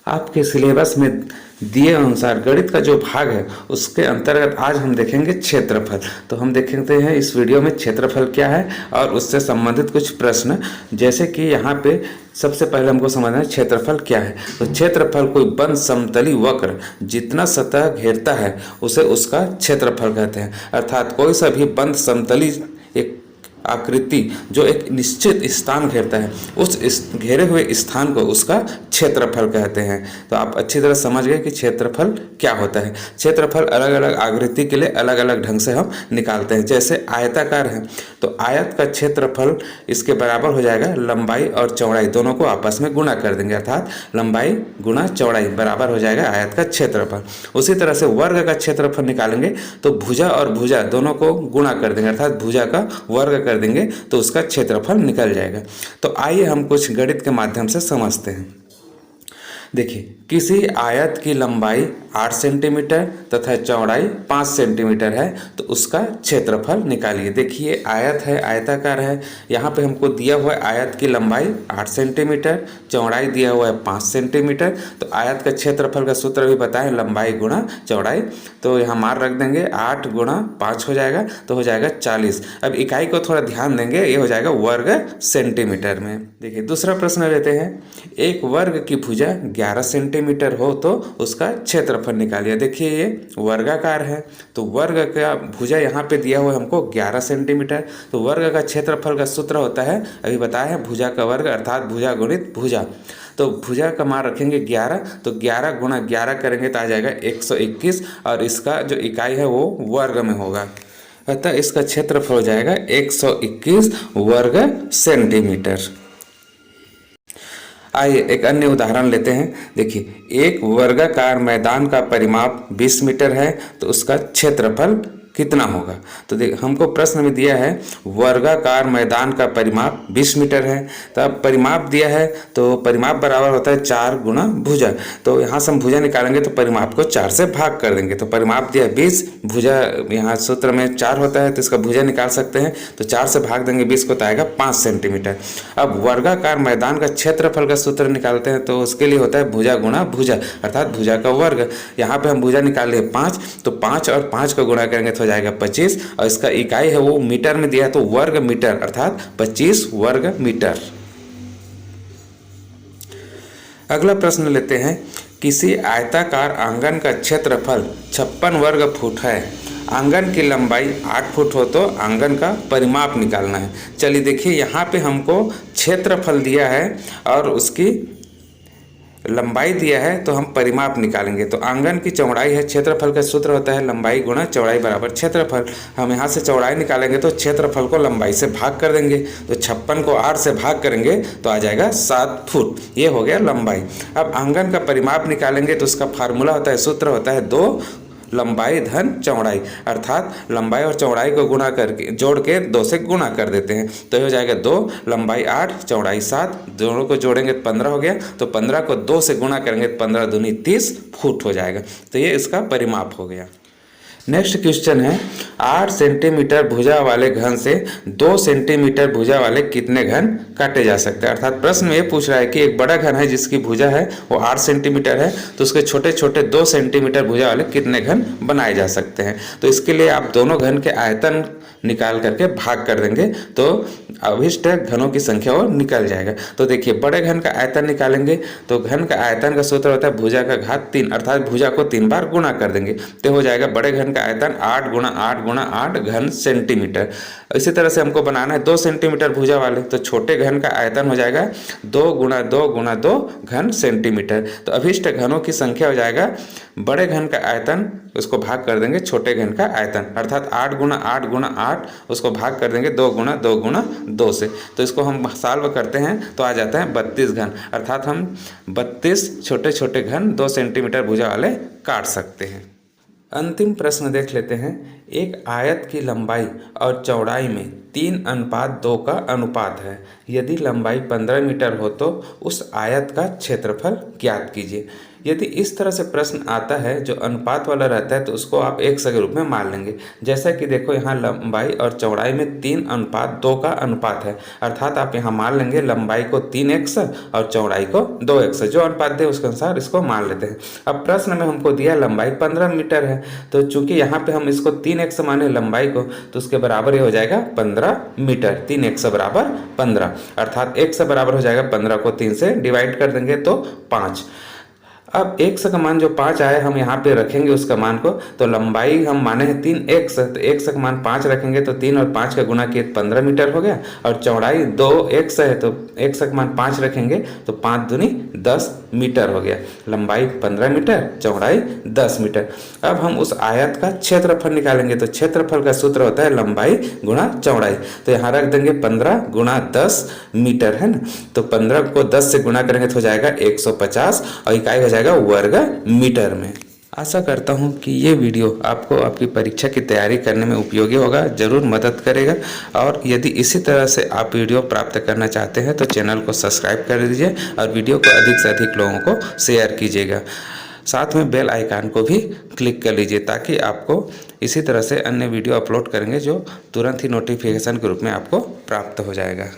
आपके सिलेबस में दिए अनुसार गणित का जो भाग है उसके अंतर्गत आज हम देखेंगे क्षेत्रफल। तो हम देखते हैं इस वीडियो में क्षेत्रफल क्या है और उससे संबंधित कुछ प्रश्न, जैसे कि यहाँ पे सबसे पहले हमको समझना है क्षेत्रफल क्या है। तो क्षेत्रफल कोई बंद समतली वक्र जितना सतह घेरता है उसे उसका क्षेत्रफल कहते हैं। अर्थात कोई सा भी बंद समतली एक आकृति जो एक निश्चित स्थान घेरता है उस घेरे हुए स्थान को उसका क्षेत्रफल कहते हैं। तो आप अच्छी तरह समझ गए कि क्षेत्रफल क्या होता है। क्षेत्रफल अलग अलग आकृति के लिए अलग अलग ढंग से हम निकालते हैं। जैसे आयताकार है तो आयत का क्षेत्रफल इसके बराबर हो जाएगा लंबाई और चौड़ाई दोनों को आपस में गुणा कर देंगे, अर्थात लंबाई गुणा चौड़ाई बराबर हो जाएगा आयत का क्षेत्रफल। उसी तरह से वर्ग का क्षेत्रफल निकालेंगे तो भुजा और भुजा दोनों को गुणा कर देंगे, अर्थात भुजा का वर्ग कर देंगे तो उसका क्षेत्रफल निकल जाएगा। तो आइए हम कुछ गणित के माध्यम से समझते हैं। देखिए, किसी आयत की लंबाई 8 सेंटीमीटर तथा चौड़ाई 5 सेंटीमीटर है तो उसका क्षेत्रफल निकालिए। देखिए आयत है, आयताकार है, यहाँ पे हमको दिया हुआ है आयत की लंबाई 8 सेंटीमीटर, चौड़ाई दिया हुआ है 5 सेंटीमीटर। तो आयत का क्षेत्रफल का सूत्र भी बताएं, लंबाई गुणा चौड़ाई। तो यहाँ मान रख देंगे 8 गुणा 5 हो जाएगा तो हो जाएगा 40। अब इकाई को थोड़ा ध्यान देंगे, ये हो जाएगा वर्ग सेंटीमीटर में। देखिए दूसरा प्रश्न लेते हैं, एक वर्ग की भुजा 11 सेंटीमीटर हो तो उसका क्षेत्रफल निकालिए। देखिए ये वर्गाकार है तो वर्ग का भुजा यहाँ पे दिया हुआ है हमको 11 सेंटीमीटर। तो वर्ग का क्षेत्रफल का सूत्र होता है, अभी बताया है, भुजा का वर्ग अर्थात भुजा गुणित भुजा। तो भुजा का मान रखेंगे 11, तो 11 गुणा 11 करेंगे तो आ जाएगा 121 और इसका जो इकाई है वो वर्ग में होगा, अतः इसका क्षेत्रफल हो जाएगा 121 वर्ग सेंटीमीटर। आइए एक अन्य उदाहरण लेते हैं। देखिए, एक वर्गाकार मैदान का परिमाप 20 मीटर है तो उसका क्षेत्रफल कितना होगा। तो हमको प्रश्न में दिया है वर्गाकार मैदान का परिमाप 20 मीटर है, तो अब परिमाप दिया है तो परिमाप बराबर होता है 4 गुणा भुजा। तो यहाँ से हम भुजा निकालेंगे तो परिमाप को 4 से भाग कर देंगे। तो परिमाप दिया 20, भुजा यहाँ सूत्र में 4 होता है तो इसका भुजा निकाल सकते हैं। तो 4 से भाग देंगे 20 को तो आएगा 5 सेंटीमीटर। अब वर्गाकार मैदान का क्षेत्रफल का सूत्र निकालते हैं तो उसके लिए होता है भुजा गुणा भुजा अर्थात भुजा का वर्ग। यहाँ पे हम भुजा निकाल लिए 5, तो 5 और 5 को गुणा करेंगे हो जाएगा 25 और इसका इकाई है वो मीटर में दिया है तो वर्ग मीटर अर्थात 25 वर्ग मीटर। अगला प्रश्न लेते हैं, किसी आयताकार आंगन का क्षेत्रफल 56 वर्ग फुट है, आंगन की लंबाई 8 फुट हो तो आंगन का परिमाप निकालना है। चलिए देखिए, यहाँ पे हमको क्षेत्रफल दिया है और उसकी लंबाई दिया है तो हम परिमाप निकालेंगे। तो आंगन की चौड़ाई है, क्षेत्रफल का सूत्र होता है लंबाई गुणा चौड़ाई बराबर क्षेत्रफल। हम यहाँ से चौड़ाई निकालेंगे तो क्षेत्रफल को लंबाई से भाग कर देंगे, तो 56 को 8 से भाग करेंगे तो आ जाएगा 7 फुट, ये हो गया लंबाई। अब आंगन का परिमाप निकालेंगे तो उसका फार्मूला होता है, सूत्र होता है 2 लंबाई धन चौड़ाई, अर्थात लंबाई और चौड़ाई को गुणा करके जोड़ के 2 से गुणा कर देते हैं तो हो जाएगा 2 लंबाई 8 चौड़ाई 7, दोनों को जोड़ेंगे तो 15 हो गया। तो 15 को 2 से गुणा करेंगे तो 15 दूनी 30 फुट हो जाएगा। तो ये इसका परिमाप हो गया। नेक्स्ट क्वेश्चन है, 8 सेंटीमीटर भुजा वाले घन से 2 सेंटीमीटर भुजा वाले कितने घन काटे जा सकते हैं। अर्थात प्रश्न में ये पूछ रहा है कि एक बड़ा घन है जिसकी भुजा है वो 8 सेंटीमीटर है तो उसके छोटे छोटे 2 सेंटीमीटर भुजा वाले कितने घन बनाए जा सकते हैं। तो इसके लिए आप दोनों घन के आयतन निकाल करके भाग कर देंगे तो अभिष्ट घनों की संख्या वो निकल जाएगा। तो देखिए, बड़े घन का आयतन निकालेंगे तो घन का आयतन का सूत्र होता है भुजा का घात 3 अर्थात भुजा को 3 बार गुणा कर देंगे तो हो जाएगा बड़े घन का आयतन 8 गुणा 8 गुणा 8 घन सेंटीमीटर। इसी तरह से हमको बनाना है 2 सेंटीमीटर भुजा वाले, तो छोटे घन का आयतन हो जाएगा 2 गुणा 2 गुणा 2 घन सेंटीमीटर। तो अभिष्ट घनों की संख्या हो जाएगा बड़े घन का आयतन उसको भाग कर देंगे छोटे घन का आयतन अर्थात 8 गुणा 8 गुणा 8 उसको भाग कर देंगे 2 गुणा 2 गुणा 2 से। तो इसको हम सॉल्व करते हैं तो आ जाता है 32 घन अर्थात हम 32 छोटे छोटे घन 2 सेंटीमीटर भुजा वाले काट सकते हैं। अंतिम प्रश्न देख लेते हैं, एक आयत की लंबाई और चौड़ाई में 3:2 का अनुपात है, यदि लंबाई 15 मीटर हो तो उस आयत का क्षेत्रफल ज्ञात कीजिए। यदि इस तरह से प्रश्न आता है जो अनुपात वाला रहता है तो उसको आप x के रूप में मान लेंगे। जैसा कि देखो यहाँ लंबाई और चौड़ाई में 3:2 का अनुपात है, अर्थात आप यहाँ मान लेंगे लंबाई को 3x और चौड़ाई को 2x, जो अनुपात दे उसके अनुसार इसको मान लेते हैं। अब प्रश्न में हमको दिया लंबाई 15 मीटर है, तो चूंकि यहाँ पे हम इसको 3x माने लंबाई को, तो उसके बराबर ये हो जाएगा 15 मीटर। 3x बराबर 15, अर्थात x बराबर हो जाएगा 15 को 3 से डिवाइड कर देंगे तो 5। अब x का मान जो 5 आया हम यहाँ पे रखेंगे उसका मान को, तो लंबाई हम माने हैं 3x, तो x का मान 5 रखेंगे तो 3 और 5 का गुणा किए 15 मीटर हो गया, और चौड़ाई 2x है तो x का मान 5 रखेंगे तो 5 दूनी 10 मीटर हो गया। लंबाई 15 मीटर, चौड़ाई 10 मीटर। अब हम उस आयत का क्षेत्रफल निकालेंगे, तो क्षेत्रफल का सूत्र होता है लंबाई गुणा चौड़ाई, तो यहाँ रख देंगे 15 गुणा 10 मीटर है ना, तो 15 को 10 से गुणा करेंगे तो हो जाएगा 150 और इकाई हो जाएगा वर्ग मीटर में। आशा करता हूँ कि ये वीडियो आपको आपकी परीक्षा की तैयारी करने में उपयोगी होगा, ज़रूर मदद करेगा। और यदि इसी तरह से आप वीडियो प्राप्त करना चाहते हैं तो चैनल को सब्सक्राइब कर दीजिए और वीडियो को अधिक से अधिक लोगों को शेयर कीजिएगा। साथ में बेल आइकन को भी क्लिक कर लीजिए ताकि आपको इसी तरह से अन्य वीडियो अपलोड करेंगे जो तुरंत ही नोटिफिकेशन के रूप में आपको प्राप्त हो जाएगा।